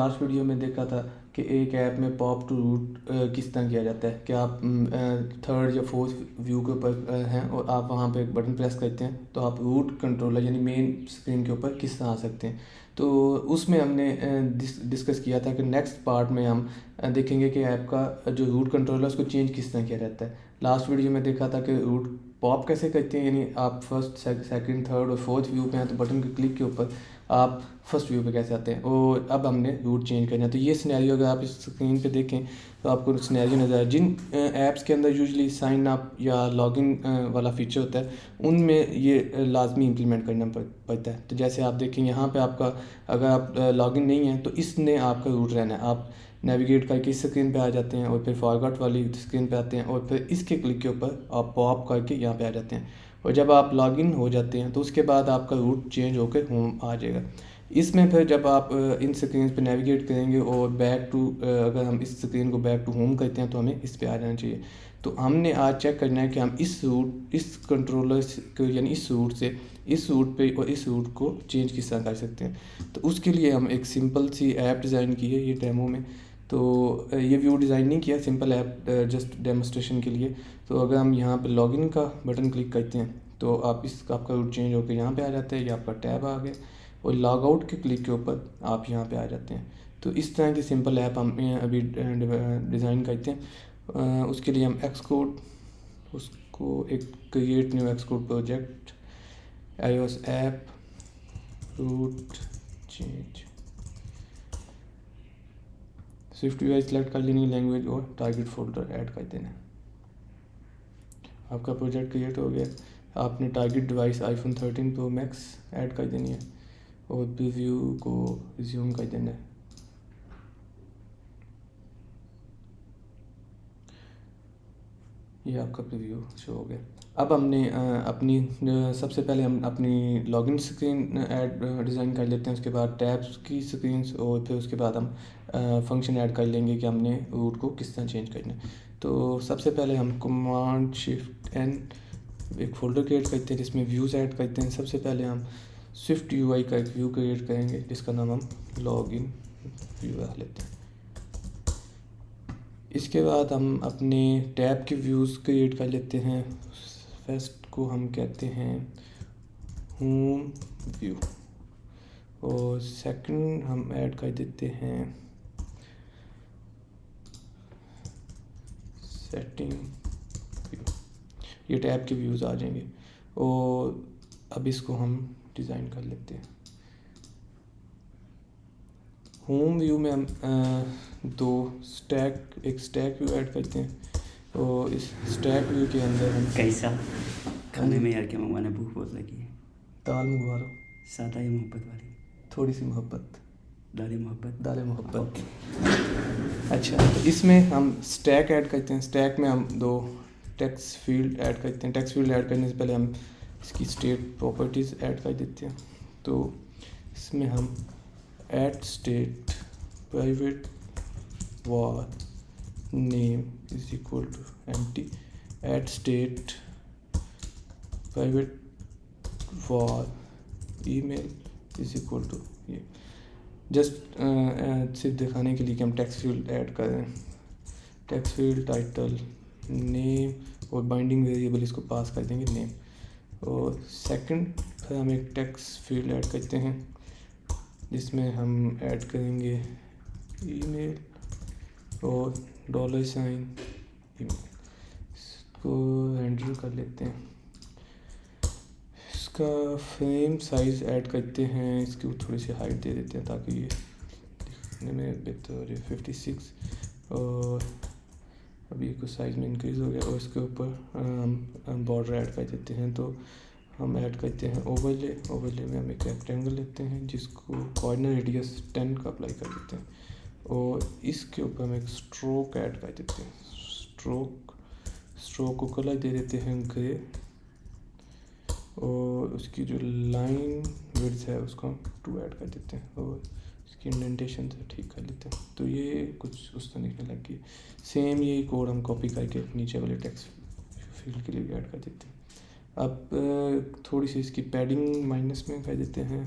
Last video में देखा था कि एक ऐप में पॉप टू रूट किस तरह किया जाता है कि आप थर्ड या फोर्थ व्यू के ऊपर हैं और आप वहाँ पे एक बटन प्रेस करते हैं तो आप रूट कंट्रोलर यानी मेन स्क्रीन के ऊपर किस तरह आ सकते हैं। तो उसमें हमने डिस्कस किया था कि नेक्स्ट पार्ट में हम देखेंगे कि ऐप का जो रूट कंट्रोलर उसको चेंज किस तरह किया रहता है। लास्ट वीडियो में देखा था कि रूट पॉप कैसे करते हैं, यानी आप फर्स्ट सेकंड थर्ड और फोर्थ व्यू पे हैं तो बटन के क्लिक के ऊपर आप फर्स्ट व्यू पे कैसे आते हैं। और अब हमने रूट चेंज करना है। तो ये सिनेरियो अगर आप इस स्क्रीन पे देखें तो आपको सिनेरियो नज़र आए। जिन ऐप्स के अंदर यूजुअली साइन अप या लॉगिन वाला फीचर होता है उनमें ये लाजमी इम्प्लीमेंट करना पड़ता है। तो जैसे आप देखें यहाँ पे आपका अगर आप लॉगिन नहीं है तो इसने आपका रूट रहना है। आप नेविगेट करके इस स्क्रीन पे आ जाते हैं और फिर फॉरगॉट वाली स्क्रीन पे आते हैं और फिर इसके क्लिक के ऊपर आप पॉप करके यहाँ पे आ जाते हैं। और जब आप लॉगिन हो जाते हैं तो उसके बाद आपका रूट चेंज होकर होम आ जाएगा। इसमें फिर जब आप इन स्क्रीन पे नेविगेट करेंगे और बैक टू अगर हम इस स्क्रीन को बैक टू होम करते हैं तो हमें इस पे आ जाना चाहिए। तो हमने आज चेक करना है कि हम इस कंट्रोलर यानी इस रूट से इस रूट पे और इस रूट को चेंज किस तरह कर सकते हैं। तो उसके लिए हम एक सिंपल सी ऐप डिज़ाइन की है ये डेमो में। तो ये व्यू डिज़ाइन नहीं किया, सिंपल ऐप जस्ट डेमोस्ट्रेशन के लिए। तो अगर हम यहाँ पे लॉगिन का बटन क्लिक करते हैं तो आपका रूट चेंज होकर यहाँ पे आ जाता है, ये आपका टैब आ गया और लॉग आउट के क्लिक के ऊपर आप यहाँ पे आ जाते हैं। तो इस तरह की सिंपल ऐप हम अभी डिज़ाइन करते हैं। उसके लिए हम एक्सकोड उसको एक create new Xcode project iOS app route change Swift UI select कर लेनी, लैंग्वेज और टारगेट फोल्डर ऐड कर देना। आपका प्रोजेक्ट क्रिएट हो गया। आपने target device iPhone 13 pro max add कर देनी है और प्रीव्यू को रिज्यूम कर देना है। ये आपका प्रीव्यू शो हो गया। अब हमने सबसे पहले हम अपनी लॉगिन स्क्रीन ऐड डिज़ाइन कर लेते हैं, उसके बाद टैब्स की स्क्रीन्स और फिर उसके बाद हम फंक्शन ऐड कर लेंगे कि हमने रूट को किस तरह चेंज करना है। तो सबसे पहले हम कमांड शिफ्ट एन एक फ़ोल्डर क्रिएट करते हैं जिसमें व्यूज़ ऐड करते हैं। सबसे पहले हम स्विफ्ट यूआई का एक व्यू क्रिएट करेंगे जिसका नाम हम लॉगिन व्यू रख लेते हैं। इसके बाद हम अपने टैब के व्यूज़ क्रिएट कर लेते हैं। फर्स्ट को हम कहते हैं होम व्यू और सेकंड हम ऐड कर देते हैं सेटिंग व्यू। ये टैब के व्यूज़ आ जाएंगे और अब इसको हम डिज़ाइन कर लेते हैं। होम व्यू में हम एक स्टैक व्यू ऐड करते हैं और इस स्टैक व्यू के अंदर हम कैसा खाने में यार क्या मंगवाना, भूख बहुत लगी है। दाल मंगवा लो, सादा या मोहब्बत वाली? थोड़ी सी मोहब्बत, दाल मोहब्बत। दाल मोहब्बत। अच्छा, तो इसमें हम स्टैक ऐड करते हैं। स्टैक में हम दो टेक्स्ट फील्ड ऐड करते हैं। टेक्स्ट फील्ड ऐड करने से पहले हम इसकी स्टेट प्रॉपर्टीज़ ऐड कर देते हैं। तो इसमें हम add state private var name is equal to empty, add state private var email is equal to ये जस्ट सिर्फ दिखाने के लिए कि हम टेक्स्ट फील्ड ऐड कर रहे हैं। टेक्स्ट फील्ड टाइटल नेम और बाइंडिंग वेरिएबल इसको पास कर देंगे नेम। और सेकंड फिर हम एक टेक्स्ट फील्ड ऐड करते हैं जिसमें हम ऐड करेंगे ईमेल और $, इसको हैंडल कर लेते हैं। इसका फ्रेम साइज़ ऐड करते हैं, इसकी थोड़ी सी हाइट दे देते हैं ताकि ये दिखने में बेहतर हो जाए 56। और अभी कुछ साइज़ में इंक्रीज़ हो गया और इसके ऊपर हम बॉर्डर ऐड कर देते हैं। तो हम ऐड करते हैं ओवरले में हम एक रेक्टेंगल लेते हैं जिसको कॉर्नर रेडियस 10 का अप्लाई कर देते हैं और इसके ऊपर हम एक स्ट्रोक ऐड कर देते हैं। स्ट्रोक को कलर दे देते हैं ग्रे और उसकी जो लाइन विड्थ है उसको हम 2 ऐड कर देते हैं और इसकी इंडेंटेशन से ठीक कर लेते हैं। तो ये कुछ उस तरह दिखने लग गई। सेम यही कोड हम कॉपी करके नीचे वाले टेक्स्ट फील्ड के लिए भी ऐड कर देते हैं। अब थोड़ी सी इसकी पैडिंग माइनस में कर देते हैं,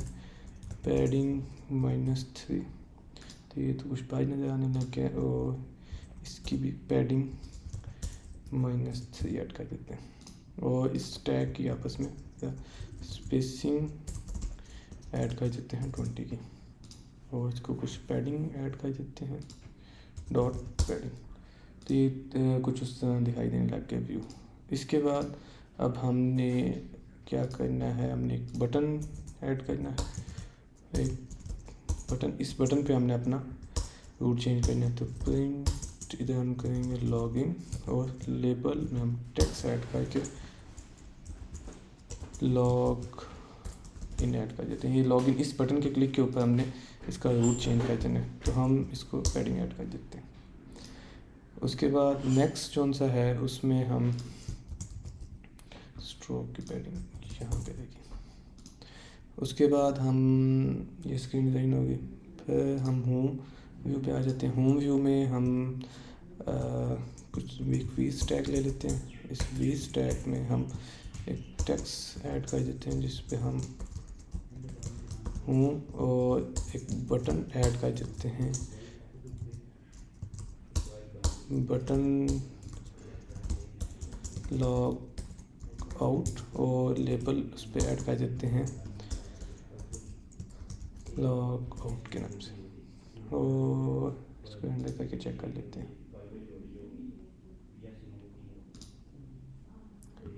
पैडिंग -3 तो ये तो कुछ पेज नज़र आने लग गया। और इसकी भी पैडिंग -3 ऐड कर देते हैं और इस टैग की आपस में स्पेसिंग ऐड कर देते हैं 20 की और इसको कुछ पैडिंग ऐड कर देते हैं डॉट पैडिंग। तो ये कुछ उस तरह दिखाई देने लग गया व्यू। इसके बाद अब हमने क्या करना है, हमने एक बटन ऐड करना है, एक बटन। इस बटन पे हमने अपना रूट चेंज करना है। तो प्रिंट इधर हम करेंगे लॉगिन और लेबल में हम टेक्स्ट ऐड करके लॉग इन ऐड कर देते हैं। ये लॉगिन इस बटन के क्लिक के ऊपर हमने इसका रूट चेंज कर देना है, तो हम इसको पैडिंग ऐड कर देते हैं। उसके बाद नेक्स्ट कौन सा है, उसमें हम स्ट्रोक की पैडिंग यहाँ पे देखिए। उसके बाद हम ये स्क्रीन डिज़ाइन होगी, फिर हम होम व्यू पे आ जाते हैं। होम व्यू में हम कुछ वी स्टैक ले लेते हैं। इस वी स्टैक में हम एक टेक्स्ट ऐड कर देते हैं जिस पे हम होम और एक बटन ऐड कर देते हैं, बटन लॉग आउट, और लेबल उस पर ऐड कर देते हैं लॉग आउट के नाम से। और इसको हैंडल करके चेक कर लेते हैं,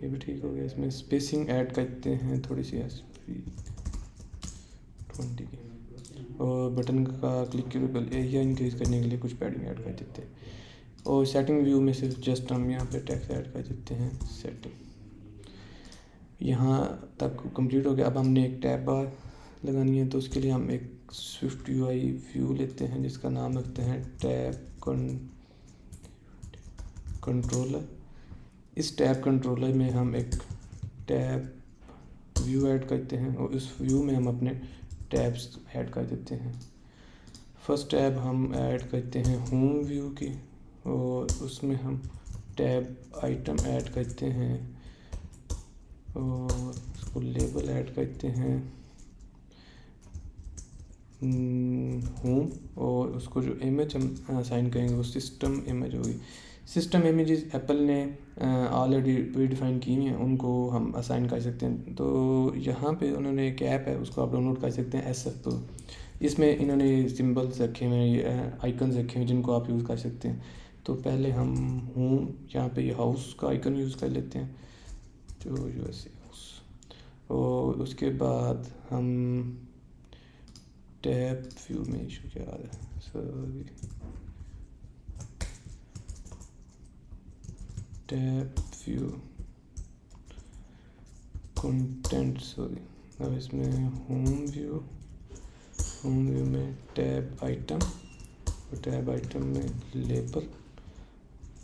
ये भी ठीक हो गया। इसमें स्पेसिंग ऐड करते हैं थोड़ी सी 20 की, और बटन का क्लिक के एरिया इंक्रीज करने के लिए कुछ पैडिंग ऐड कर देते हैं। और सेटिंग व्यू में सिर्फ जस्ट हम यहाँ पे टेक्स्ट ऐड कर देते हैं सेटिंग। यहाँ तक कंप्लीट हो गया। अब हमने एक टैब बार लगानी है, तो उसके लिए हम एक स्विफ्ट यूआई व्यू लेते हैं जिसका नाम रखते हैं टैब कंट्रोलर। इस टैब कंट्रोलर में हम एक टैब व्यू ऐड करते हैं और इस व्यू में हम अपने टैब्स ऐड कर देते हैं। फर्स्ट टैब हम ऐड करते हैं होम व्यू की, और उसमें हम टैब आइटम ऐड करते हैं और उसको लेबल ऐड करते हैं होम, और उसको जो इमेज हम असाइन करेंगे वो सिस्टम इमेज होगी। सिस्टम इमेजेस एप्पल ने ऑलरेडी प्रीडिफाइन की हैं, उनको हम असाइन कर सकते हैं। तो यहाँ पे उन्होंने एक ऐप है, उसको आप डाउनलोड कर सकते हैं SF Pro। इसमें इन्होंने सिंबल्स रखे हुए हैं, आइकन्स रखे हुए हैं जिनको आप यूज़ कर सकते हैं। तो पहले हम होम यहाँ पे ये हाउस का आइकन यूज़ कर लेते हैं, जो USA हाउस, और उसके बाद हम टैब व्यू में इशू क्या आ रहा है, sorry, tab view content, sorry. अब इसमें होम व्यू में टैब आइटम, और टैब आइटम में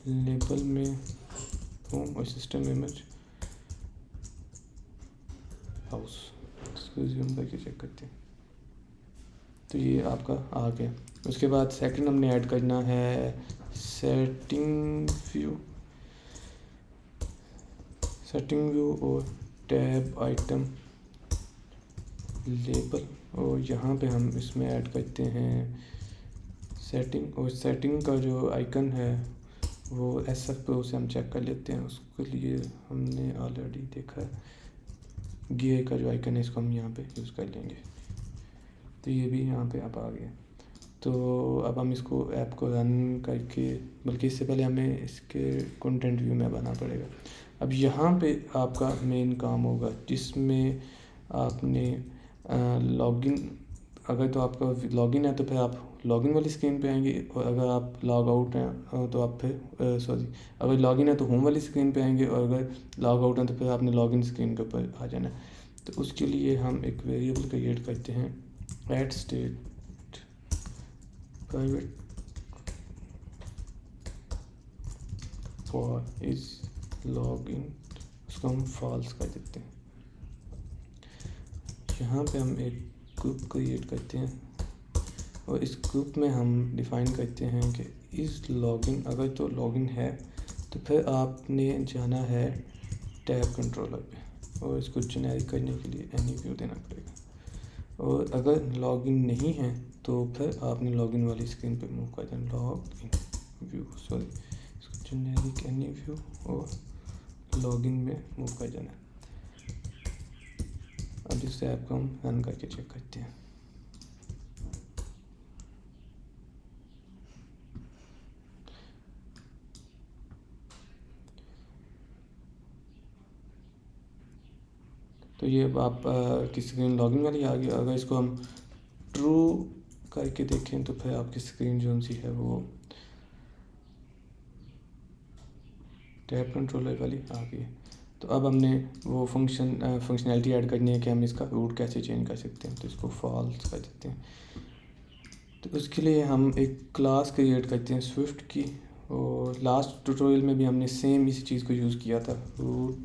लेबल में होम और सिस्टम इमेज हाउस। इसको जूम करके चेक करते हैं, तो ये आपका आ गया। उसके बाद सेकंड हमने ऐड करना है सेटिंग व्यू और टैब आइटम लेबल, और यहाँ पे हम इसमें ऐड करते हैं सेटिंग। और सेटिंग का जो आइकन है वो SF Pro से हम चेक कर लेते हैं। उसके लिए हमने ऑलरेडी देखा है, गियर का जो आइकन है इसको हम यहाँ पे यूज़ कर लेंगे। तो ये भी यहाँ पे अब आ गया। तो अब हम इसको ऐप को रन करके, बल्कि इससे पहले हमें इसके कंटेंट व्यू में बनाना पड़ेगा। अब यहाँ पे आपका मेन काम होगा जिसमें आपने लॉगिन, अगर तो आपका लॉगिन है तो फिर आप लॉगिन वाली स्क्रीन पे आएंगे, और अगर आप लॉग आउट हैं तो आप फिर अगर लॉगिन है तो होम वाली स्क्रीन पे आएंगे, और अगर लॉग आउट है तो फिर आपने लॉगिन स्क्रीन के ऊपर आ जाना है। तो उसके लिए हम एक वेरिएबल क्रिएट करते हैं add state private for is login, उसको हम फॉल्स कर देते हैं। यहाँ पे हम एक ग्रुप क्रिएट करते हैं, और इस ग्रुप में हम डिफ़ाइन करते हैं कि इस लॉगिन, अगर तो लॉगिन है तो फिर आपने जाना है टैब कंट्रोलर पे, और इसको जेनेरिक करने के लिए एनी व्यू देना पड़ेगा। और अगर लॉगिन नहीं है तो फिर आपने लॉगिन वाली स्क्रीन पे मूव कर देना, लॉगिन व्यू, सॉरी इसको जेनेरिक एनी व्यू और लॉगिन में मूव कर जाना। अब इस ऐप को हम रन करके चेक करते हैं। तो ये अब आप की स्क्रीन लॉगिन वाली आ गई। अगर इसको हम ट्रू करके देखें तो फिर आपकी स्क्रीन जो सी है वो टैब कंट्रोलर वाली आ गई है। तो अब हमने वो फंक्शनैलिटी ऐड करनी है कि हम इसका रूट कैसे चेंज कर सकते हैं। तो इसको फॉल्स कर देते हैं। तो उसके लिए हम एक क्लास क्रिएट करते हैं स्विफ्ट की, और लास्ट ट्यूटोरियल में भी हमने सेम इसी चीज़ को यूज़ किया था। रूट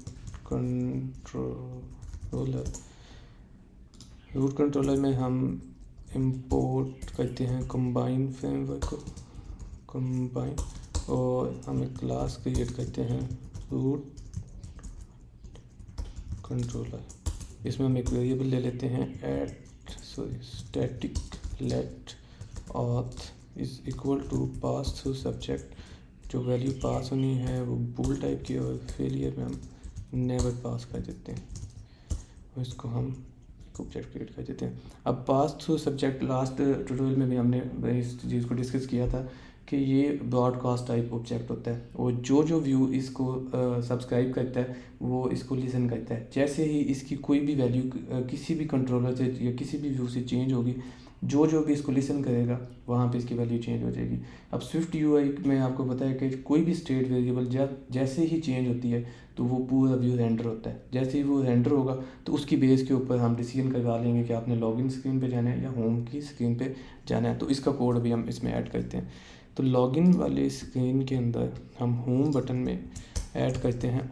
कंट्रोलर में हम इंपोर्ट करते हैं कंबाइन फ्रेमवर्क को, कंबाइन, और हम एक क्लास क्रिएट करते हैं रूट कंट्रोलर। इसमें हम एक वेरिएबल ले लेते हैं static let auth is equal to pass through subject. जो वैल्यू पास होनी है वो बूल टाइप की, और फेलियर में हम नेवर पास कर देते हैं, और इसको हम ऑब्जेक्ट क्रिएट कर देते हैं। अब पास थ्रू सब्जेक्ट लास्ट ट्यूटोरियल में भी हमने इस चीज़ को डिस्कस किया था कि ये ब्रॉडकास्ट टाइप ऑब्जेक्ट होता है, और जो व्यू इसको सब्सक्राइब करता है वो इसको लिसन करता है। जैसे ही इसकी कोई भी वैल्यू किसी भी कंट्रोलर से या किसी भी व्यू से चेंज होगी, जो भी इसको लिसन करेगा वहाँ पे इसकी वैल्यू चेंज हो जाएगी। अब स्विफ्ट यूआई में आपको पता है कि कोई भी स्टेट वेरिएबल जैसे ही चेंज होती है तो वो पूरा व्यू रेंडर होता है। जैसे ही वो रेंडर होगा तो उसकी बेस के ऊपर हम डिसीजन करवा लेंगे कि आपने लॉगिन स्क्रीन पे जाना है या होम की स्क्रीन पे जाना है। तो इसका कोड भी हम इसमें ऐड करते हैं। तो लॉगिन वाले स्क्रीन के अंदर हम होम बटन में ऐड करते हैं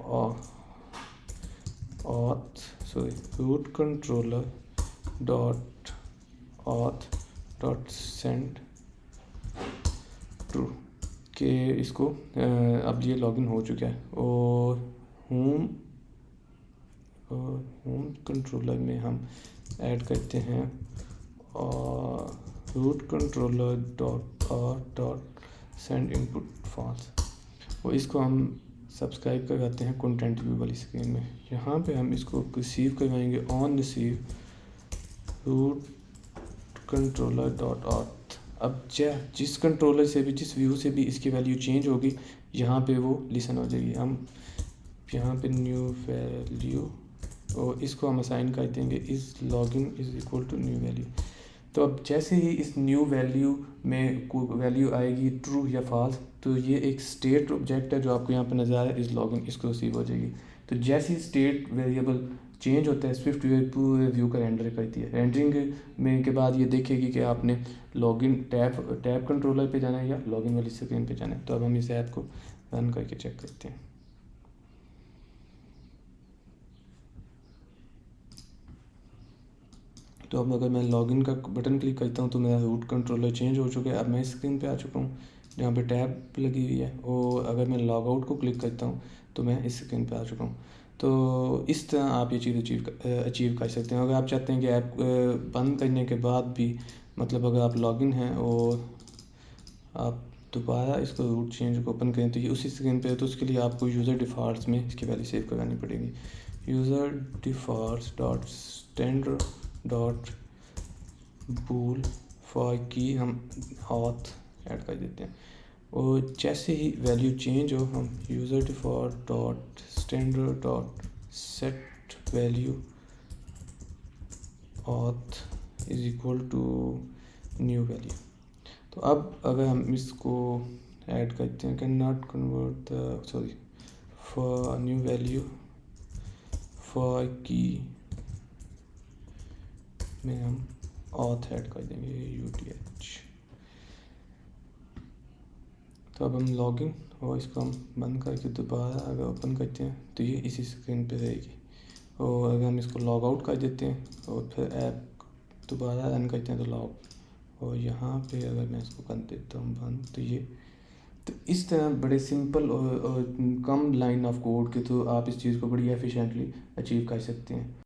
root controller dot auth dot send true के इसको अब ये लॉगिन हो चुका है। और होम कंट्रोलर में हम ऐड करते हैं root controller dot send input false, और इसको हम सब्सक्राइब करवाते हैं कंटेंट व्यू वाली स्क्रीन में। यहाँ पे हम इसको रिसीव करवाएंगे on receive root controller dot auth. अब जिस कंट्रोलर से भी जिस व्यू से भी इसकी वैल्यू चेंज होगी यहाँ पे वो लिसन हो जाएगी। हम यहाँ पे न्यू वैल्यू, और इसको हम असाइन कर देंगे इस login is equal to new value. तो अब जैसे ही इस न्यू वैल्यू में कोई वैल्यू आएगी ट्रू या फॉल्स, तो ये एक स्टेट ऑब्जेक्ट है जो आपको यहाँ पे नज़र आ रहा है, इस लॉगिन इसको रिसीव हो जाएगी। तो जैसे ही स्टेट वेरिएबल चेंज होता है स्विफ्ट पूरे व्यू का रेंडर करती है। रेंडरिंग में के बाद ये देखेगी कि आपने लॉगिन टैब कंट्रोलर पे जाना है या लॉगिन वाली स्क्रीन पे जाना है। तो अब हम इस ऐप को रन करके चेक करते हैं। तो अब अगर मैं लॉगिन का बटन क्लिक करता हूँ तो मेरा रूट कंट्रोलर चेंज हो चुका है। अब मैं स्क्रीन पे आ चुका हूँ जहाँ पे टैब लगी हुई है, और अगर मैं लॉग आउट को क्लिक करता हूँ तो मैं इस स्क्रीन पे आ चुका हूँ। तो इस तरह आप ये चीज़ अचीव कर सकते हैं। अगर आप चाहते हैं कि ऐप बंद करने के बाद भी, मतलब अगर आप लॉगिन हैं और आप दोबारा इसको रूट चेंज को ओपन करें तो ये उसी स्क्रीन पे है, तो उसके लिए आपको यूज़र डिफ़ॉल्ट्स में इसकी वैल्यू सेव करवानी पड़ेगी। User defaults dot standard dot bool for key हम ऑथ ऐड कर देते हैं, और जैसे ही वैल्यू चेंज हो हम user default dot standard dot set value auth is equal to new value. तो अब अगर हम इसको ऐड करते हैं, can not convert for new value for key में हम ऑथ ऐड कर देंगे UTH। तो अब हम लॉगिन और इसको हम बंद करके दोबारा अगर ओपन करते हैं तो ये इसी स्क्रीन पे रहेगी। और अगर हम इसको लॉग आउट कर देते हैं और फिर ऐप दोबारा रन करते हैं तो लॉग, और यहाँ पे अगर मैं इसको कर देता हूँ बंद तो ये, तो इस तरह बड़े सिंपल और कम लाइन ऑफ कोड के थ्रू आप इस चीज़ को बड़ी एफिशिएंटली अचीव कर सकते हैं।